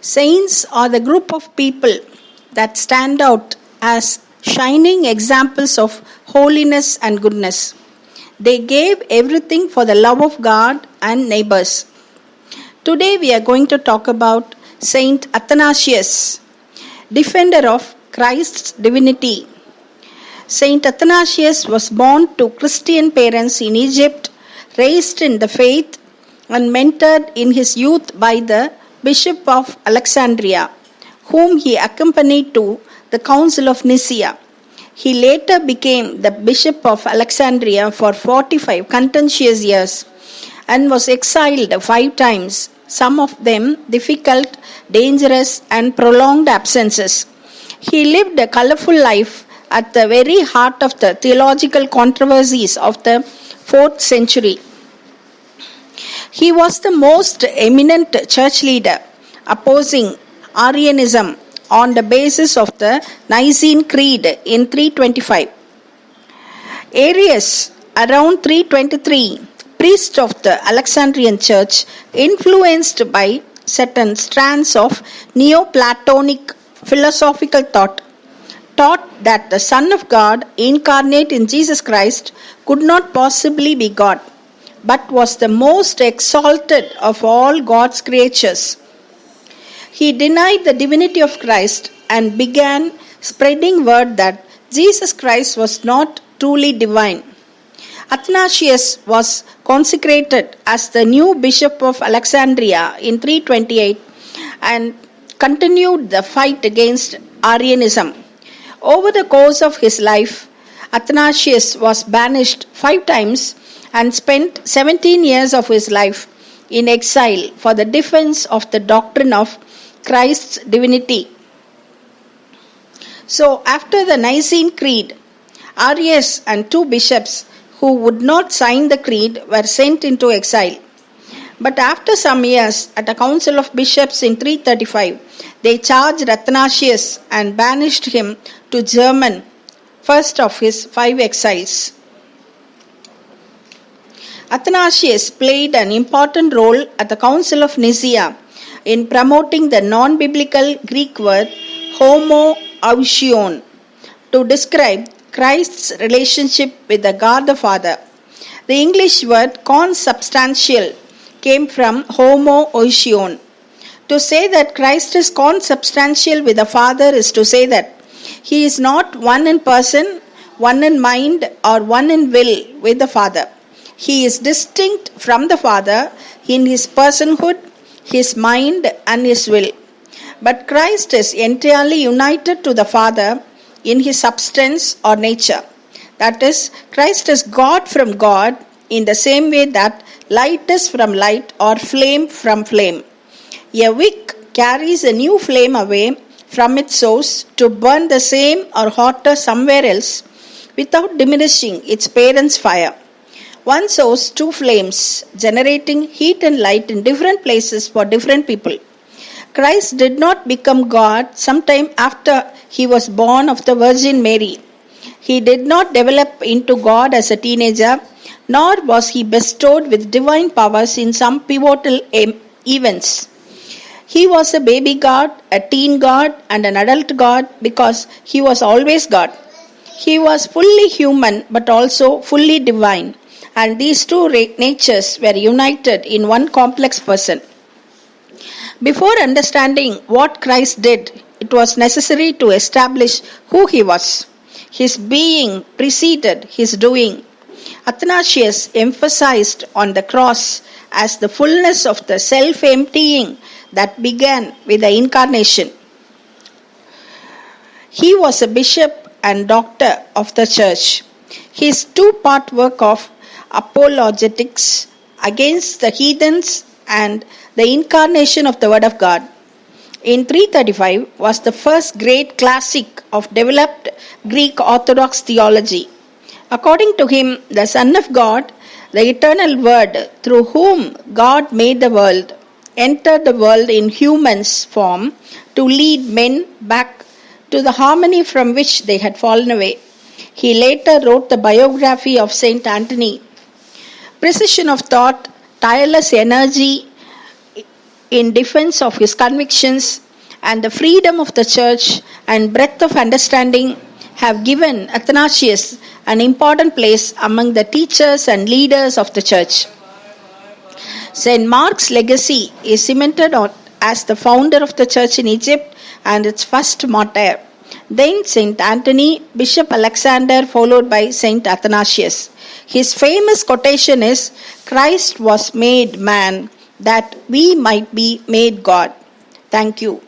Saints are the group of people that stand out as shining examples of holiness and goodness. They gave everything for the love of God and neighbors. Today we are going to talk about Saint Authanasius, defender of Christ's divinity. Saint Authanasius was born to Christian parents in Egypt, raised in the faith, and mentored in his youth by the Bishop of Alexandria, whom he accompanied to the Council of Nicaea. He later became the Bishop of Alexandria for 45 contentious years and was exiled 5 times, some of them difficult, dangerous, and prolonged absences. He lived a colorful life at the very heart of the theological controversies of the 4th century. He was the most eminent church leader opposing Arianism on the basis of the Nicene Creed in 325. Arius, around 323, priest of the Alexandrian Church, influenced by certain strands of Neoplatonic philosophical thought, taught that the Son of God, incarnate in Jesus Christ, could not possibly be God, but was the most exalted of all God's creatures. He denied the divinity of Christ and began spreading word that Jesus Christ was not truly divine. Athanasius was consecrated as the new Bishop of Alexandria in 328 and continued the fight against Arianism. Over the course of his life, Athanasius was banished 5 times and spent 17 years of his life in exile for the defense of the doctrine of Christ's divinity. So, after the Nicene Creed, Arius and 2 bishops who would not sign the creed were sent into exile. But after some years, at a council of bishops in 335, they charged Athanasius and banished him to Germany, first of his 5 exiles. Athanasius played an important role at the Council of Nicaea in promoting the non-biblical Greek word homoousion to describe Christ's relationship with the God the Father. The English word consubstantial came from homoousion. To say that Christ is consubstantial with the Father is to say that he is not one in person, one in mind, or one in will with the Father. He is distinct from the Father in his personhood, his mind, and his will. But Christ is entirely united to the Father in his substance or nature. That is, Christ is God from God in the same way that light is from light or flame from flame. A wick carries a new flame away from its source to burn the same or hotter somewhere else without diminishing its parent's fire. One source, 2 flames, generating heat and light in different places for different people. Christ did not become God sometime after he was born of the Virgin Mary. He did not develop into God as a teenager, nor was he bestowed with divine powers in some pivotal events. He was a baby God, a teen God, and an adult God because he was always God. He was fully human but also fully divine, and these 2 natures were united in one complex person. Before understanding what Christ did, it was necessary to establish who he was. His being preceded his doing. Athanasius emphasized on the cross as the fullness of the self-emptying that began with the incarnation. He was a bishop and doctor of the church. His 2-part work of apologetics against the heathens and the incarnation of the Word of God in 335 was the first great classic of developed Greek Orthodox theology. According to him, the Son of God, the eternal Word through whom God made the world, entered the world in human's form to lead men back to the harmony from which they had fallen away. He later wrote the biography of Saint Anthony. Precision of thought, tireless energy in defense of his convictions and the freedom of the church and breadth of understanding have given Athanasius an important place among the teachers and leaders of the church. St. Mark's legacy is cemented as the founder of the church in Egypt and its first martyr. Then St. Anthony, Bishop Alexander, followed by St. Athanasius. His famous quotation is, "Christ was made man, that we might be made God." Thank you.